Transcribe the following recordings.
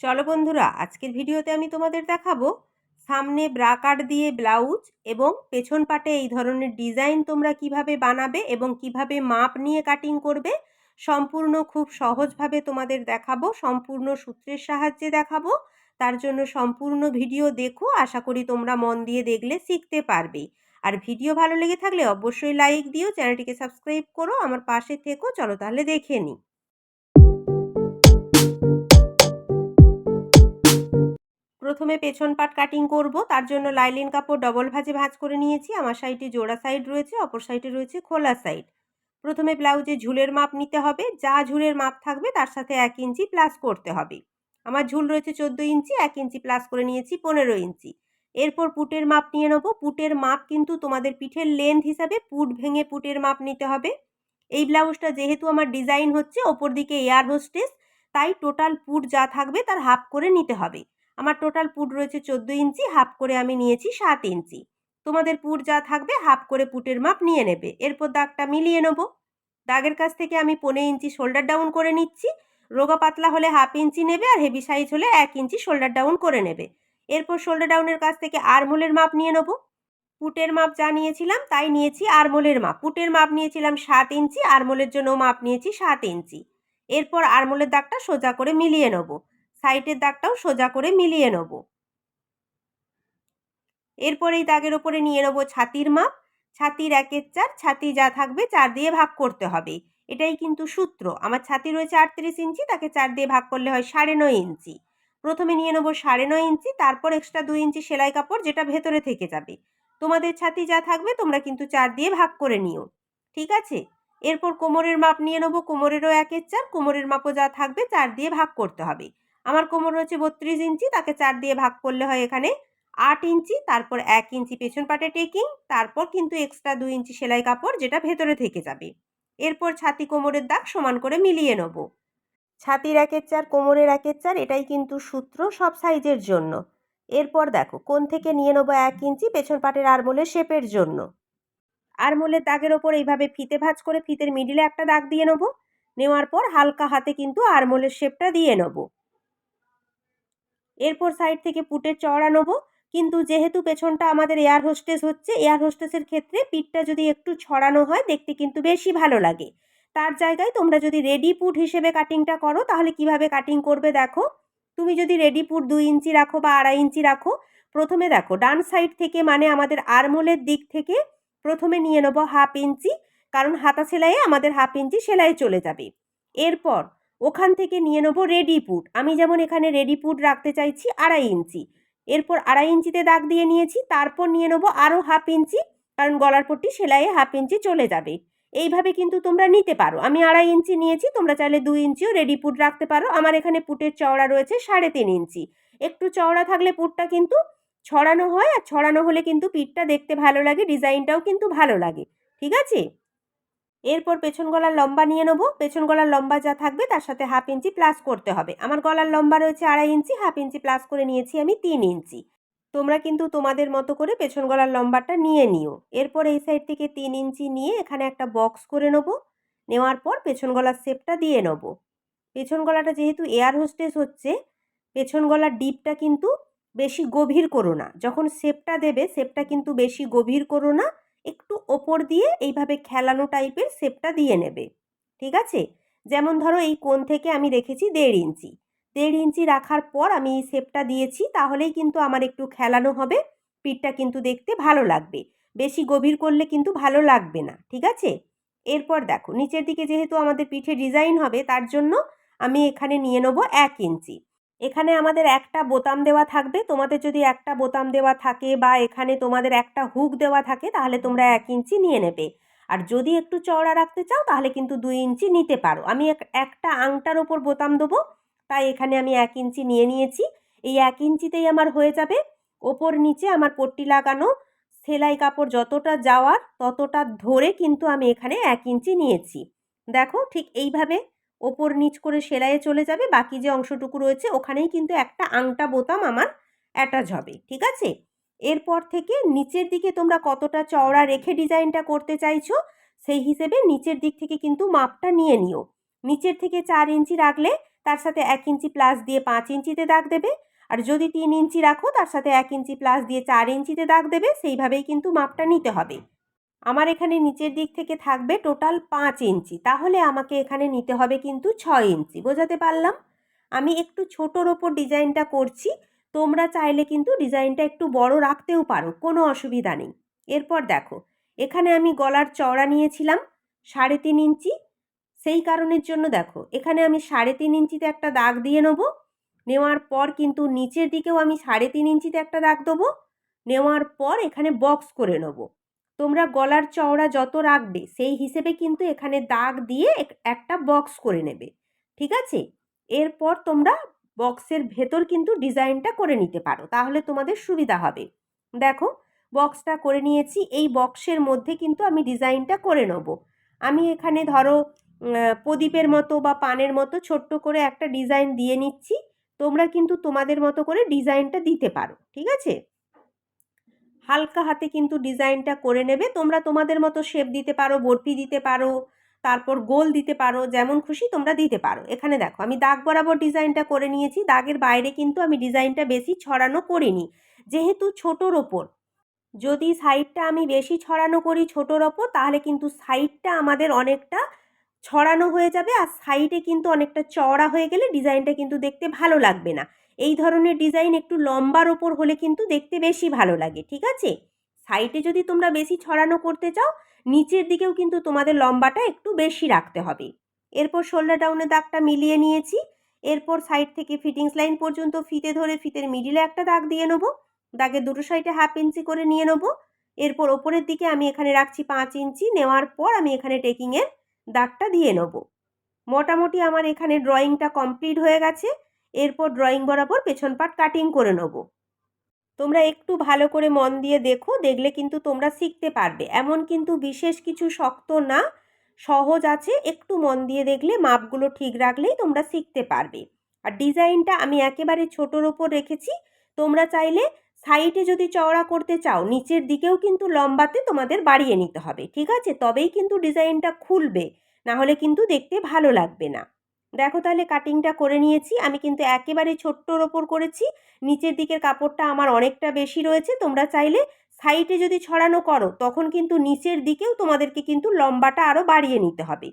চলো বন্ধুরা, আজকের ভিডিওতে আমি তোমাদের দেখাবো সামনে ব্রা কাট দিয়ে ব্লাউজ এবং পেছন পাটে এই ধরনের ডিজাইন তোমরা কিভাবে বানাবে এবং কিভাবে মাপ নিয়ে কাটিং করবে। সম্পূর্ণ খুব সহজভাবে তোমাদের দেখাবো, সম্পূর্ণ সূত্রের সাহায্যে দেখাবো। তার জন্য সম্পূর্ণ ভিডিও দেখো, আশা করি তোমরা মন দিয়ে দেখলে শিখতে পারবে। আর ভিডিও ভালো লেগে থাকলে অবশ্যই লাইক দিও, চ্যানেলটিকে সাবস্ক্রাইব করো, আমার পাশে থেকো। চলো তাহলে দেখে নিই। প্রথমে পেছন পাট কাটিং করব, তার জন্য লাইলিন কাপড় ডবল ভাঁজ করে নিয়েছি। আমার সাইডে জোড়া সাইড রয়েছে, অপর সাইডে রয়েছে খোলা সাইড। প্রথমে ব্লাউজে ঝুলের মাপ নিতে হবে, যা ঝুলের মাপ থাকবে তার সাথে 1 ইঞ্চি প্লাস করতে হবে। আমার ঝুল রয়েছে 14 ইঞ্চি, 1 ইঞ্চি প্লাস করে নিয়েছি 15 ইঞ্চি। এরপর পুটের মাপ নিয়ে নেব। পুটের মাপ কিন্তু তোমাদের পিঠের লেন্থ হিসাবে পুট ভেঙে পুটের মাপ নিতে হবে। এই ব্লাউজটা যেহেতু আমার ডিজাইন হচ্ছে ওপর দিকে এয়ার হোস্টেস, তাই টোটাল পুট যা থাকবে তার হাফ করে নিতে হবে। আমার টোটাল পুট রয়েছে 14 ইঞ্চি, হাফ করে আমি নিয়েছি 7 ইঞ্চি। তোমাদের পুট যা থাকবে হাফ করে পুটের মাপ নিয়ে নেবে। এরপর দাগটা মিলিয়ে নেব। দাগের কাছ থেকে আমি 15 ইঞ্চি শোল্ডার ডাউন করে নিচ্ছি। রোগা পাতলা হলে হাফ ইঞ্চি নেবে, আর হেভি সাইজ হলে 1 ইঞ্চি শোল্ডার ডাউন করে নেবে। এরপর শোল্ডার ডাউনের কাছ থেকে আরমোলের মাপ নিয়ে নেব। পুটের মাপ যা নিয়েছিলাম তাই নিয়েছি আরমোলের মাপ। পুটের মাপ নিয়েছিলাম 7 ইঞ্চি, আরমোলের জন্য মাপ নিয়েছি 7 ইঞ্চি। এরপর আরমোলের দাগটা সোজা করে মিলিয়ে নেব, সাইডের দাগটাও সোজা করে মিলিয়ে নেব। এরপর এই দাগের ওপরে নিয়ে নেব ছাতির মাপ। ছাতির 1/4, ছাতি যা থাকবে 4 দিয়ে ভাগ করতে হবে। এটাই কিন্তু সূত্র। আমার ছাতি রয়েছে 38 ইঞ্চি, তাকে 4 দিয়ে ভাগ করলে হয় 9.5 ইঞ্চি। প্রথমে নিয়ে নেব 9.5 ইঞ্চি, তারপর এক্সট্রা 2 ইঞ্চি সেলাই কাপড়, যেটা ভেতরে থেকে যাবে। তোমাদের ছাতি যা থাকবে তোমরা কিন্তু 4 দিয়ে ভাগ করে নিও, ঠিক আছে? এরপর কোমরের মাপ নিয়ে নেব। কোমরেরও 1/4, কোমরের মাপও যা থাকবে 4 দিয়ে ভাগ করতে হবে। আমার কোমর রয়েছে 32 ইঞ্চি, তাকে 4 দিয়ে ভাগ করলে হয় এখানে 8 ইঞ্চি। তারপর 1 ইঞ্চি পেছন পাটে টেকিং, তারপর কিন্তু এক্সট্রা 2 ইঞ্চি সেলাই কাপড়, যেটা ভেতরে থেকে যাবে। এরপর ছাতি কোমরের দাগ সমান করে মিলিয়ে নেব। ছাতির 1/4, কোমরের 1/4, এটাই কিন্তু সূত্র সব সাইজের জন্য। এরপর দেখো কোণ থেকে নিয়ে নেব 1 ইঞ্চি পেছন পাটের আরমোলের শেপের জন্য। আরমোলের দাগের ওপর এইভাবে ফিতে ভাঁজ করে ফিতের মিডিলে একটা দাগ দিয়ে নেব। নেওয়ার পর হালকা হাতে কিন্তু আরমোলের শেপটা দিয়ে নেব। এরপর সাইড থেকে পুটের চওড়া নেব। কিন্তু যেহেতু পেছনটা আমাদের এয়ার হোস্টেস হচ্ছে, এয়ার হোস্টেসের ক্ষেত্রে পিঠটা যদি একটু ছড়ানো হয় দেখতে কিন্তু বেশি ভালো লাগে। তার জায়গায় তোমরা যদি রেডি পুট হিসেবে কাটিংটা করো তাহলে কিভাবে কাটিং করবে দেখো। তুমি যদি রেডি পুট 2 ইঞ্চি রাখো বা 2.5 ইঞ্চি রাখো, প্রথমে দেখো ডান সাইড থেকে মানে আমাদের আরমোলের দিক থেকে প্রথমে নিয়ে নেবো 1/2 ইঞ্চি, কারণ হাতা সেলাইয়ে আমাদের 1/2 ইঞ্চি সেলাই চলে যাবে। এরপর ওখান থেকে নিয়ে নেবো রেডি পুট। আমি যেমন এখানে রেডি পুট রাখতে চাইছি 2.5 ইঞ্চি। এরপর 2.5 ইঞ্চিতে দাগ দিয়ে নিয়েছি, তারপর নিয়ে নেবো আরও 1/2 ইঞ্চি, কারণ গলার পট্টি সেলাইয়ে 1/2 ইঞ্চি চলে যাবে। এইভাবে কিন্তু তোমরা নিতে পারো। আমি 2.5 ইঞ্চি নিয়েছি, তোমরা চাইলে 2 ইঞ্চিও রেডি পুট রাখতে পারো। আমার এখানে পুটের চওড়া রয়েছে 3.5 ইঞ্চি। একটু চওড়া থাকলে পুটটা কিন্তু ছড়ানো হয়, আর ছড়ানো হলে কিন্তু পিঠটা দেখতে ভালো লাগে, ডিজাইনটাও কিন্তু ভালো লাগে, ঠিক আছে? এরপর পেছন গলার লম্বা নিয়ে নেব। পেছন গলার লম্বা যা থাকবে তার সাথে 1/2 ইঞ্চি প্লাস করতে হবে। আমার গলার লম্বা রয়েছে 2.5 ইঞ্চি, 1/2 ইঞ্চি প্লাস করে নিয়েছি আমি 3 ইঞ্চি। তোমরা কিন্তু তোমাদের মতো করে পেছন গলার লম্বাটা নিয়ে নিও। এরপর এই সাইড থেকে 3 ইঞ্চি নিয়ে এখানে একটা বক্স করে নেব। নেওয়ার পর পেছন গলার শেপটা দিয়ে নেব। পেছন গলাটা যেহেতু এয়ার হোস্টেস হচ্ছে, পেছন গলার ডিপটা কিন্তু বেশি গভীর করো না। যখন শেপটা দেবে শেপটা কিন্তু বেশি গভীর করো না, একটু ওপর দিয়ে এইভাবে খেলানো টাইপের শেপটা দিয়ে নেবে, ঠিক আছে? যেমন ধরো এই কোণ থেকে আমি রেখেছি 1.5 ইঞ্চি। 1.5 ইঞ্চি রাখার পর আমি এই শেপটা দিয়েছি, তাহলেই কিন্তু আমার একটু খেলানো হবে, পিঠটা কিন্তু দেখতে ভালো লাগবে। বেশি গভীর করলে কিন্তু ভালো লাগবে না, ঠিক আছে? এরপর দেখো নিচের দিকে যেহেতু আমাদের পিঠে ডিজাইন হবে, তার জন্য আমি এখানে নিয়ে নেব 1 ইঞ্চি। এখানে আমাদের একটা বোতাম দেওয়া থাকবে। তোমাদের যদি একটা বোতাম দেওয়া থাকে বা এখানে তোমাদের একটা হুক দেওয়া থাকে তাহলে তোমরা 1 ইঞ্চি নিয়ে নেবে। আর যদি একটু চওড়া রাখতে চাও তাহলে কিন্তু 2 ইঞ্চি নিতে পারো। আমি একটা আংটার ওপর বোতাম দেবো, তাই এখানে আমি 1 ইঞ্চি নিয়ে নিয়েছি। এই 1 ইঞ্চিতেই আমার হয়ে যাবে। ওপর নিচে আমার পট্টি লাগানো সেলাই কাপড় যতটা যাওয়ার ততটা ধরে কিন্তু আমি এখানে 1 ইঞ্চি নিয়েছি। দেখো ঠিক এইভাবে ওপর নিচ করে সেলাইয়ে চলে যাবে। বাকি যে অংশটুকু রয়েছে ওখানেই কিন্তু একটা আংটা বোতাম আমার অ্যাটাচ হবে, ঠিক আছে? এরপর থেকে নিচের দিকে তোমরা কতটা চওড়া রেখে ডিজাইনটা করতে চাইছো সেই হিসেবে নিচের দিক থেকে কিন্তু মাপটা নিয়ে নিও। নিচের থেকে 4 ইঞ্চি রাখলে তার সাথে 1 ইঞ্চি প্লাস দিয়ে 5 ইঞ্চিতে দাগ দেবে। আর যদি 3 ইঞ্চি রাখো তার সাথে 1 ইঞ্চি প্লাস দিয়ে 4 ইঞ্চিতে দাগ দেবে। সেইভাবেই কিন্তু মাপটা নিতে হবে। আমার এখানে নিচের দিক থেকে থাকবে টোটাল 5 ইঞ্চি, তাহলে আমাকে এখানে নিতে হবে কিন্তু 6 ইঞ্চি। বোঝাতে পারলাম? আমি একটু ছোটোর ওপর ডিজাইনটা করছি, তোমরা চাইলে কিন্তু ডিজাইনটা একটু বড় রাখতেও পারো, কোনো অসুবিধা নেই। এরপর দেখো, এখানে আমি গলার চওড়া নিয়েছিলাম 3.5 ইঞ্চি। সেই কারণের জন্য দেখো এখানে আমি 3.5 ইঞ্চিতে একটা দাগ দিয়ে নেব। নেওয়ার পর কিন্তু নিচের দিকেও আমি 3.5 ইঞ্চিতে একটা দাগ দেবো। নেওয়ার পর এখানে বক্স করে নেব। তোমরা গলার চওড়া যত রাখবে সেই হিসেবে কিন্তু এখানে দাগ দিয়ে একটা বক্স করে নেবে, ঠিক আছে? এরপর তোমরা বক্সের ভেতর কিন্তু ডিজাইনটা করে নিতে পারো, তাহলে তোমাদের সুবিধা হবে। দেখো বক্সটা করে নিয়েছি। এই বক্সের মধ্যে কিন্তু আমি ডিজাইনটা করে নেব। আমি এখানে ধরো প্রদীপের মতো বা পানের মতো ছোট্ট করে একটা ডিজাইন দিয়ে নিচ্ছি। তোমরা কিন্তু তোমাদের মতো করে ডিজাইনটা দিতে পারো, ঠিক আছে? হালকা হাতে কিন্তু ডিজাইনটা করে নেবে। তোমরা তোমাদের মতো শেপ দিতে পারো, বরফি দিতে পারো, তারপর গোল দিতে পারো, যেমন খুশি তোমরা দিতে পারো। এখানে দেখো আমি দাগ বরাবর ডিজাইনটা করে নিয়েছি। দাগের বাইরে কিন্তু আমি ডিজাইনটা বেশি ছড়ানো করিনি, যেহেতু ছোটোর ওপর। যদি সাইডটা আমি বেশি ছড়ানো করি ছোটোর ওপর, তাহলে কিন্তু সাইডটা আমাদের অনেকটা ছড়ানো হয়ে যাবে, আর সাইডে কিন্তু অনেকটা চওড়া হয়ে গেলে ডিজাইনটা কিন্তু দেখতে ভালো লাগবে না। এই ধরনের ডিজাইন একটু লম্বার ওপর হলে কিন্তু দেখতে বেশি ভালো লাগে, ঠিক আছে? সাইডে যদি তোমরা বেশি ছড়ানো করতে চাও, নিচের দিকেও কিন্তু তোমাদের লম্বাটা একটু বেশি রাখতে হবে। এরপর শোল্ডার ডাউনের দাগটা মিলিয়ে নিয়েছি। এরপর সাইড থেকে ফিটিংস লাইন পর্যন্ত ফিতে ধরে ফিতের মিডিলে একটা দাগ দিয়ে নেবো। দাগের দুটো সাইডে 1/2 ইঞ্চি করে নিয়ে নেবো। এরপর ওপরের দিকে আমি এখানে রাখছি 5 ইঞ্চি। নেওয়ার পর আমি এখানে টেকিংয়ের দাগটা দিয়ে নেব। মোটামুটি আমার এখানে ড্রয়িংটা কমপ্লিট হয়ে গেছে। এরপর ড্রয়িং বরাবর পেছন পার্ট কাটিং করে নেব। তোমরা একটু ভালো করে মন দিয়ে দেখো, দেখলে কিন্তু তোমরা শিখতে পারবে। এমন কিন্তু বিশেষ কিছু শক্ত না, সহজ আছে। একটু মন দিয়ে দেখলে, মাপগুলো ঠিক রাখলেই তোমরা শিখতে পারবে। আর ডিজাইনটা আমি একেবারে ছোটোর ওপর রেখেছি। তোমরা চাইলে সাইডে যদি চওড়া করতে চাও, নিচের দিকেও কিন্তু লম্বাতে তোমাদের বাড়িয়ে নিতে হবে, ঠিক আছে? তবেই কিন্তু ডিজাইনটা খুলবে, না হলে কিন্তু দেখতে ভালো লাগবে না। দেখো তাহলে কাটিংটা করে নিয়েছি। আমি কিন্তু একেবারে ছোট্টর ওপর করেছি। নিচের দিকের কাপড়টা আমার অনেকটা বেশি রয়েছে। তোমরা চাইলে সাইডে যদি ছড়ানো করো, তখন কিন্তু নিচের দিকেও তোমাদেরকে কিন্তু লম্বাটা আরও বাড়িয়ে নিতে হবে,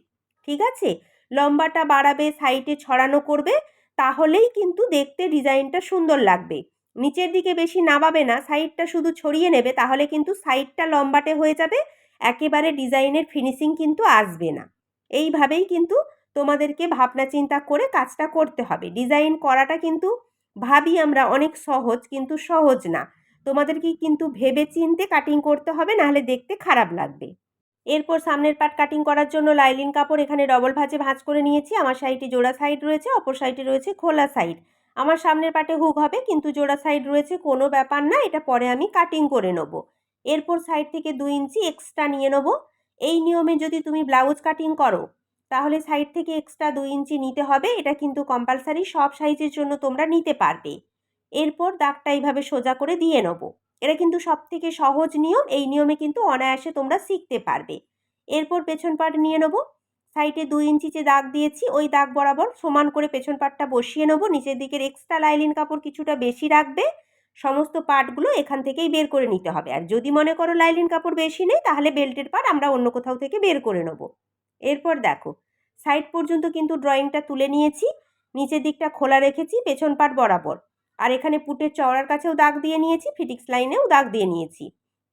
ঠিক আছে? লম্বাটা বাড়াবে, সাইডে ছড়ানো করবে, তাহলেই কিন্তু দেখতে ডিজাইনটা সুন্দর লাগবে। নিচের দিকে বেশি নামাবে না, সাইডটা শুধু ছড়িয়ে নেবে, তাহলে কিন্তু সাইডটা লম্বাটে হয়ে যাবে, একেবারে ডিজাইনের ফিনিশিং কিন্তু আসবে না। এইভাবেই কিন্তু তোমাদেরকে ভাবনা চিন্তা করে কাজটা করতে হবে। ডিজাইন করাটা কিন্তু ভাবি আমরা অনেক সহজ, কিন্তু সহজ না। তোমাদেরকে কিন্তু ভেবে চিন্তে কাটিং করতে হবে, নাহলে দেখতে খারাপ লাগবে। এরপর সামনের পার্ট কাটিং করার জন্য লাইলিন কাপড় এখানে ডবল ভাঁজে ভাঁজ করে নিয়েছি। আমার সাইডে জোড়া সাইড রয়েছে, অপর সাইডে রয়েছে খোলা সাইড। আমার সামনের পার্টে হুক হবে, কিন্তু জোড়া সাইড রয়েছে, কোনো ব্যাপার না, এটা পরে আমি কাটিং করে নেব। এরপর সাইড থেকে 2 ইঞ্চি এক্সট্রা নিয়ে নেব। এই নিয়মে যদি তুমি ব্লাউজ কাটিং করো, তাহলে সাইড থেকে এক্সট্রা 2 ইঞ্চি নিতে হবে। এটা কিন্তু কম্পালসারি, সব সাইজের জন্য তোমরা নিতে পারবে। এরপর দাগটা এইভাবে সোজা করে দিয়ে নেব। এটা কিন্তু সবথেকে সহজ নিয়ম, এই নিয়মে কিন্তু অনায়াসে তোমরা শিখতে পারবে। এরপর পেছন পার্ট নিয়ে নেব। সাইডে 2 ইঞ্চি যে দাগ দিয়েছি, ওই দাগ বরাবর সমান করে পেছন পার্টটা বসিয়ে নেব। নিচের দিকের এক্সট্রা লাইলিন কাপড় কিছুটা বেশি রাখবে। সমস্ত পার্টগুলো এখান থেকেই বের করে নিতে হবে। আর যদি মনে করো লাইলিন কাপড় বেশি নেই, তাহলে বেল্টের পার্ট আমরা অন্য কোথাও থেকে বের করে নেব। এরপর দেখো সাইড পর্যন্ত কিন্তু ড্রয়িংটা তুলে নিয়েছি। নিচের দিকটা খোলা রেখেছি পেছন পার্ট বরাবর। আর এখানে পুটের চওড়ার কাছেও দাগ দিয়ে নিয়েছি, ফিটিংস লাইনেও দাগ দিয়ে নিয়েছি।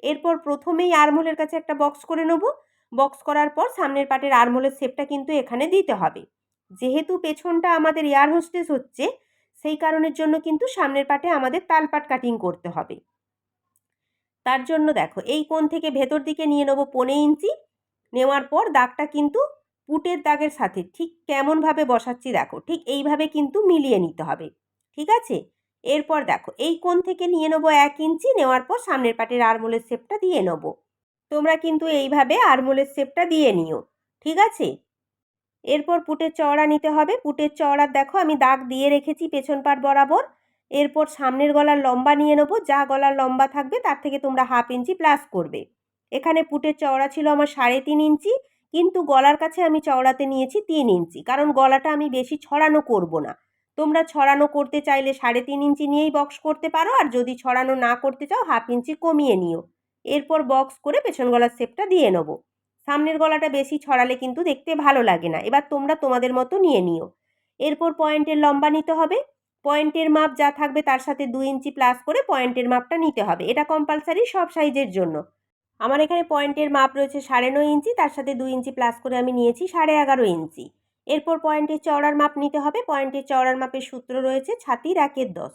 এরপর প্রথমেই আর্মহোলের কাছে একটা বক্স করে নেব। বক্স করার পর সামনের পাটের আর্মহোলের শেপটা কিন্তু এখানে দিতে হবে। যেহেতু পেছনটা আমাদের এয়ার হোস্টেস হচ্ছে, সেই কারণের জন্য কিন্তু সামনের পাটে আমাদের তালপাট কাটিং করতে হবে। তার জন্য দেখো এই কোণ থেকে ভেতর দিকে নিয়ে নেব 1.5 ইঞ্চি। নেওয়ার পর দাগটা কিন্তু পুটের দাগের সাথে ঠিক কেমনভাবে বসাচ্ছি দেখো, ঠিক এইভাবে কিন্তু মিলিয়ে নিতে হবে, ঠিক আছে? এরপর দেখো এই কোণ থেকে নিয়ে নেব 1 ইঞ্চি। নেওয়ার পর সামনের পাটের আর্মহোলের শেপটা দিয়ে নেব। তোমরা কিন্তু এইভাবে আর্মহোলের শেপটা দিয়ে নিও, ঠিক আছে? এরপর পুটের চওড়া নিতে হবে। পুটের চওড়ার দেখো আমি দাগ দিয়ে রেখেছি পেছন পাট বরাবর। এরপর সামনের গলার লম্বা নিয়ে নেব। যা গলার লম্বা থাকবে তার থেকে তোমরা 1/2 ইঞ্চি প্লাস করবে। এখানে পুটের চওড়া ছিল আমার 3.5 ইঞ্চি, কিন্তু গলার কাছে আমি চওড়াতে নিয়েছি 3 ইঞ্চি, কারণ গলাটা আমি বেশি ছড়ানো করব না। তোমরা ছড়ানো করতে চাইলে 3.5 ইঞ্চি নিয়েই বক্স করতে পারো, আর যদি ছড়ানো না করতে চাও 1/2 ইঞ্চি কমিয়ে নিও। এরপর বক্স করে পেছন গলার শেপটা দিয়ে নেবো। সামনের গলাটা বেশি ছড়ালে কিন্তু দেখতে ভালো লাগে না। এবার তোমরা তোমাদের মতো নিয়ে নিও। এরপর পয়েন্টের লম্বা নিতে হবে। পয়েন্টের মাপ যা থাকবে তার সাথে 2 ইঞ্চি প্লাস করে পয়েন্টের মাপটা নিতে হবে। এটা কম্পালসারি সব সাইজের জন্য। আমার এখানে পয়েন্টের মাপ রয়েছে 9.5 ইঞ্চি, তার সাথে 2 ইঞ্চি প্লাস করে আমি নিয়েছি 11.5 ইঞ্চি। এরপর পয়েন্টের চওড়ার মাপ নিতে হবে। পয়েন্টের চওড়ার মাপের সূত্র রয়েছে ছাতির 1/10।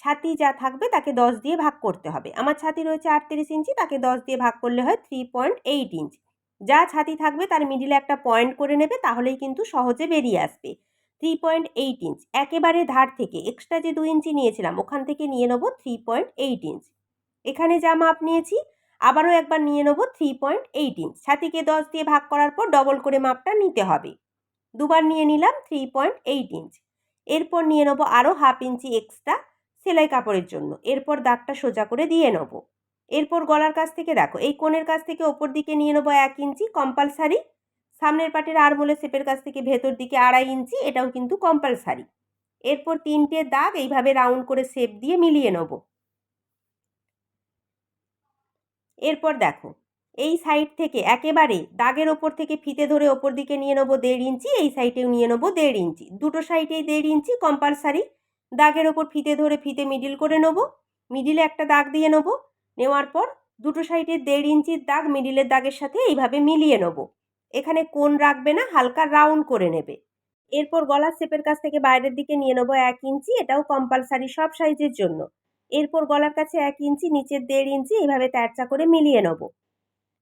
ছাতি যা থাকবে তাকে 10 দিয়ে ভাগ করতে হবে। আমার ছাতি রয়েছে 38 ইঞ্চি, তাকে 10 দিয়ে ভাগ করলে হয় 3.8 ইঞ্চি। যা ছাতি থাকবে তার মিডিলে একটা পয়েন্ট করে নেবে, তাহলেই কিন্তু সহজে বেরিয়ে আসবে। 3.8 ইঞ্চ একেবারে ধার থেকে এক্সট্রা যে 2 ইঞ্চি নিয়েছিলাম ওখান থেকে নিয়ে নেব 3.8 ইঞ্চ। এখানে যা মাপ নিয়েছি আবারও একবার নিয়ে নেব 3.8 ইঞ্চ। ছাতিকে 10 দিয়ে ভাগ করার পর ডবল করে মাপটা নিতে হবে। দুবার নিয়ে নিলাম 3.8 ইঞ্চ। এরপর নিয়ে নেব আরও 1/2 ইঞ্চি এক্সট্রা সেলাই কাপড়ের জন্য। এরপর দাগটা সোজা করে দিয়ে নেব। এরপর গলার কাছ থেকে দেখো এই কোণের কাছ থেকে ওপর দিকে নিয়ে নেব 1 ইঞ্চি কম্পালসারি। সামনের পাটের আরমোলের শেপের কাছ থেকে ভেতর দিকে 2.5 ইঞ্চি, এটাও কিন্তু কম্পালসারি। এরপর 3টে দাগ এইভাবে রাউন্ড করে শেপ দিয়ে মিলিয়ে নেব। এরপর দেখো এই সাইড থেকে একেবারে দাগের ওপর থেকে ফিতে ধরে ওপর দিকে নিয়ে নেবো 1.5 ইঞ্চি, এই সাইডেও নিয়ে নেবো 1.5 ইঞ্চি। দুটো সাইডেই 1.5 ইঞ্চি কম্পালসারি। দাগের ওপর ফিতে ধরে ফিতে মিডিল করে নেবো। মিডিলে একটা দাগ দিয়ে নেবো। নেওয়ার পর দুটো সাইডের 1.5 ইঞ্চির দাগ মিডিলের দাগের সাথে এইভাবে মিলিয়ে নেবো। এখানে কোণ রাখবে না, হালকা রাউন্ড করে নেবে। এরপর গলার শেপের কাছ থেকে বাইরের দিকে নিয়ে নেবো 1 ইঞ্চি, এটাও কম্পালসারি সব সাইজের জন্য। এরপর গলার কাছে 1 ইঞ্চি, নিচের 1.5 ইঞ্চি এইভাবে তেরচা করে মিলিয়ে নেব।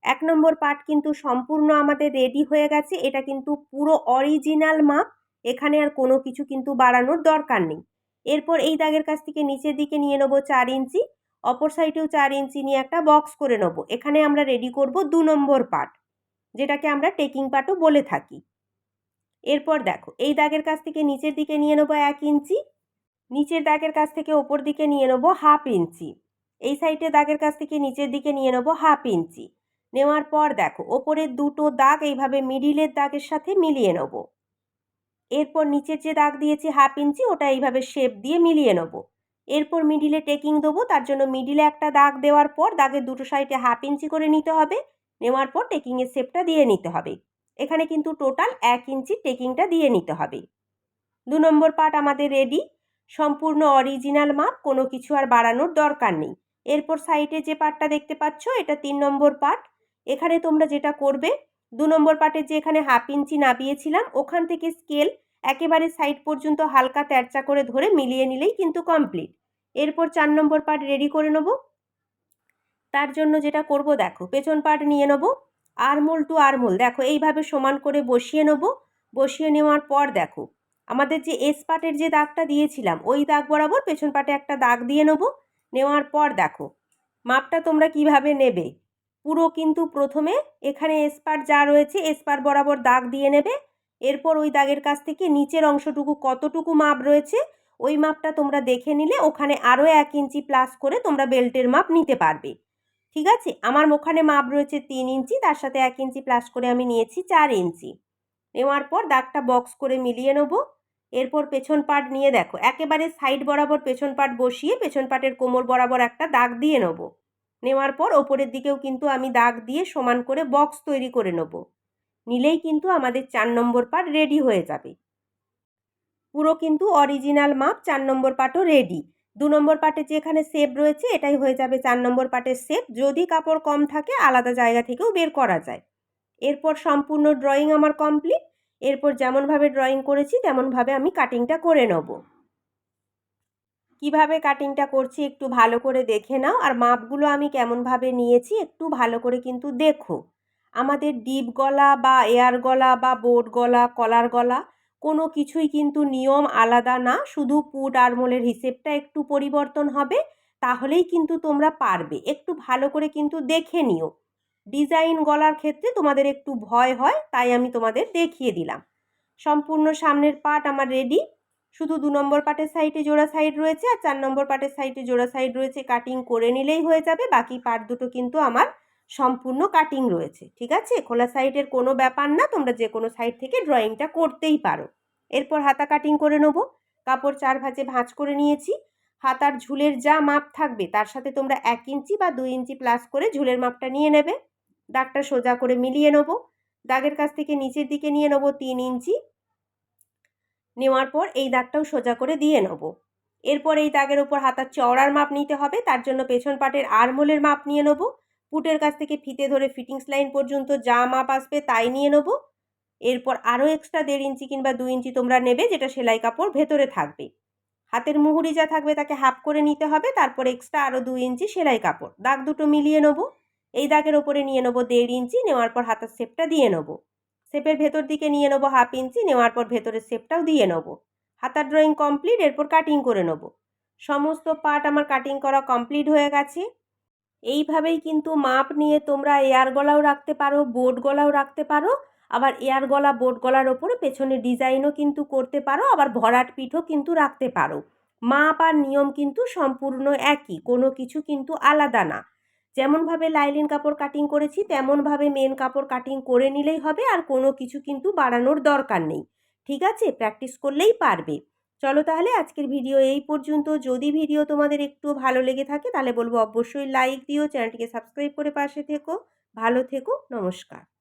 1 নম্বর পার্ট কিন্তু সম্পূর্ণ আমাদের রেডি হয়ে গেছে। এটা কিন্তু পুরো অরিজিনাল মাপ, এখানে আর কোনো কিছু কিন্তু বাড়ানোর দরকার নেই। এরপর এই দাগের কাছ থেকে নিচের দিকে নিয়ে নেব 4 ইঞ্চি, অপর সাইডেও 4 ইঞ্চি নিয়ে একটা বক্স করে নেব। এখানে আমরা রেডি করব 2 নম্বর পার্ট, যেটাকে আমরা টেকিং পার্টও বলে থাকি। এরপর দেখো এই দাগের কাছ থেকে নিচের দিকে নিয়ে নেব 1 ইঞ্চি, নিচের দাগের কাছ থেকে ওপর দিকে নিয়ে নেব 1/2 ইঞ্চি, এই সাইডে দাগের কাছ থেকে নিচের দিকে নিয়ে নেব 1/2 ইঞ্চি। নেওয়ার পর দেখো ওপরের দুটো দাগ এইভাবে মিডিলের দাগের সাথে মিলিয়ে নেব। এরপর নিচের যে দাগ দিয়েছি 1/2 ইঞ্চি ওটা এইভাবে শেপ দিয়ে মিলিয়ে নেব। এরপর মিডিলে টেকিং দেবো, তার জন্য মিডিলে একটা দাগ দেওয়ার পর দাগের দুটো সাইডে 1/2 ইঞ্চি করে নিতে হবে। নেওয়ার পর টেকিংয়ের শেপটা দিয়ে নিতে হবে। এখানে কিন্তু টোটাল 1 ইঞ্চি টেকিংটা দিয়ে নিতে হবে। 2 নম্বর পার্ট আমাদের রেডি, সম্পূর্ণ অরিজিনাল মাপ, কোনো কিছু আর বাড়ানোর দরকার নেই। এরপর সাইডে যে পার্টটা দেখতে পাচ্ছ এটা 3 নম্বর পার্ট। এখানে তোমরা যেটা করবে 2 নম্বর পার্টের যে এখানে 1/2 ইঞ্চি নামিয়েছিলাম ওখান থেকে স্কেল একেবারে সাইড পর্যন্ত হালকা তেরচা করে ধরে মিলিয়ে নিলেই কিন্তু কমপ্লিট। এরপর 4 নম্বর পার্ট রেডি করে নেব। তার জন্য যেটা করব দেখো পেছন পার্ট নিয়ে নেব, আরমোল টু আরমোল দেখো এইভাবে সমান করে বসিয়ে নেব। বসিয়ে নেওয়ার পর দেখো আমাদের যে এস পার্টের যে দাগটা দিয়েছিলাম ওই দাগ বরাবর পেছন পার্টে একটা দাগ দিয়ে নেব। নেওয়ার পর দেখো মাপটা তোমরা কিভাবে নেবে, পুরো কিন্তু প্রথমে এখানে এস পার্ট যা রয়েছে এস পার্ট বরাবর দাগ দিয়ে নেবে। এরপর ওই দাগের কাছ থেকে নিচের অংশটুকু কতটুকু মাপ রয়েছে ওই মাপটা তোমরা দেখে নিলে ওখানে আরও 1 ইঞ্চি প্লাস করে তোমরা বেল্টের মাপ নিতে পারবে। ঠিক আছে, আমার ওখানে মাপ রয়েছে 3 ইঞ্চি, তার সাথে 1 ইঞ্চি প্লাস করে আমি নিয়েছি 4 ইঞ্চি। নেওয়ার পর দাগটা বক্স করে মিলিয়ে নেব। এরপর পেছন পার্ট নিয়ে দেখো একেবারে সাইড বরাবর পেছন পার্ট বসিয়ে পেছন পার্টের কোমর বরাবর একটা দাগ দিয়ে নেব। নেওয়ার পর ওপরের দিকেও কিন্তু আমি দাগ দিয়ে সমান করে বক্স তৈরি করে নেব। নিলেই কিন্তু আমাদের 4 নম্বর পার্ট রেডি হয়ে যাবে। পুরো কিন্তু অরিজিনাল মাপ, 4 নম্বর পার্টও রেডি। 2 নম্বর পার্টে যেখানে শেপ রয়েছে এটাই হয়ে যাবে 4 নম্বর পার্টের শেপ। যদি কাপড় কম থাকে আলাদা জায়গা থেকেও বের করা যায়। এরপর সম্পূর্ণ ড্রয়িং আমার কমপ্লিট। এরপর যেমনভাবে ড্রয়িং করেছি তেমনভাবে আমি কাটিংটা করে নেব। কিভাবে কাটিংটা করছি একটু ভালো করে দেখে নাও, আর মাপগুলো আমি কেমনভাবে নিয়েছি একটু ভালো করে কিন্তু দেখো। আমাদের ডিপ গলা বা এয়ার গলা বা বোট গলা কলার গলা কোনো কিছুই কিন্তু নিয়ম আলাদা না, শুধু পুট আরমোলের হিসেবটা একটু পরিবর্তন হবে, তাহলেই কিন্তু তোমরা পারবে। একটু ভালো করে কিন্তু দেখে নিও। ডিজাইন গলার ক্ষেত্রে তোমাদের একটু ভয় হয়, তাই আমি তোমাদের দেখিয়ে দিলাম। সম্পূর্ণ সামনের পার্ট আমার রেডি, শুধু 2 নম্বর পার্টের সাইডে জোড়া সাইড রয়েছে আর 4 নম্বর পার্টের সাইডে জোড়া সাইড রয়েছে, কাটিং করে নিলেই হয়ে যাবে। বাকি পার্ট দুটো কিন্তু আমার সম্পূর্ণ কাটিং রয়েছে। ঠিক আছে, খোলা সাইডের কোনো ব্যাপার না, তোমরা যে কোনো সাইড থেকে ড্রয়িংটা করতেই পারো। এরপর হাতা কাটিং করে নেবো। কাপড় 4 ভাঁজে ভাঁজ করে নিয়েছি। হাতার ঝুলের যা মাপ থাকবে তার সাথে তোমরা 1 ইঞ্চি বা 2 ইঞ্চি প্লাস করে ঝুলের মাপটা নিয়ে নেবে। দাগটা সোজা করে মিলিয়ে নেব। দাগের কাছ থেকে নিচের দিকে নিয়ে নেব 3 ইঞ্চি। নেওয়ার পর এই দাগটাও সোজা করে দিয়ে নেব। এরপর এই দাগের ওপর হাতার চওড়ার মাপ নিতে হবে, তার জন্য পেছন পাটের আরমোলের মাপ নিয়ে নেব। পুটের কাছ থেকে ফিতে ধরে ফিটিংস লাইন পর্যন্ত যা মাপ আসবে তাই নিয়ে নেব। এরপর আরও এক্সট্রা 1.5 ইঞ্চি কিংবা 2 ইঞ্চি তোমরা নেবে, যেটা সেলাই কাপড় ভেতরে থাকবে। হাতের মুহুরি যা থাকবে তাকে হাফ করে নিতে হবে, তারপর এক্সট্রা আরও 2 ইঞ্চি সেলাই কাপড়। দাগ দুটো মিলিয়ে নেব। এই দাগের ওপরে নিয়ে নেব 1.5 ইঞ্চি, নেওয়ার পর হাতার শেপটা দিয়ে নেব। শেপের ভেতর দিকে নিয়ে নেব 1/2 ইঞ্চি, নেওয়ার পর ভেতরের শেপটাও দিয়ে নেব। হাতার ড্রয়িং কমপ্লিট। এরপর কাটিং করে নেব। সমস্ত পার্ট আমার কাটিং করা কমপ্লিট হয়ে গেছে। এইভাবেই কিন্তু মাপ নিয়ে তোমরা এয়ার গলাও রাখতে পারো, বোট গলাও রাখতে পারো, আবার এয়ার গলা বোট গলার ওপরে পেছনে ডিজাইনও কিন্তু করতে পারো, আবার ভরাট পিঠও কিন্তু রাখতে পারো। মাপ আর নিয়ম কিন্তু সম্পূর্ণ একই, কোনো কিছু কিন্তু আলাদা না। যেমনভাবে লাইলিন কাপড় কাটিং করেছি তেমনভাবে মেন কাপড় কাটিং করে নিলেই হবে, আর কোনো কিছু কিন্তু বাড়ানোর দরকার নেই। ঠিক আছে, প্র্যাকটিস করলেই পারবে। চলো তাহলে আজকের ভিডিও এই পর্যন্ত। যদি ভিডিও তোমাদের একটু ভালো লেগে থাকে তাহলে বলবো অবশ্যই লাইক দিও, চ্যানেলটিকে সাবস্ক্রাইব করে পাশে থেকো। ভালো থেকো, নমস্কার।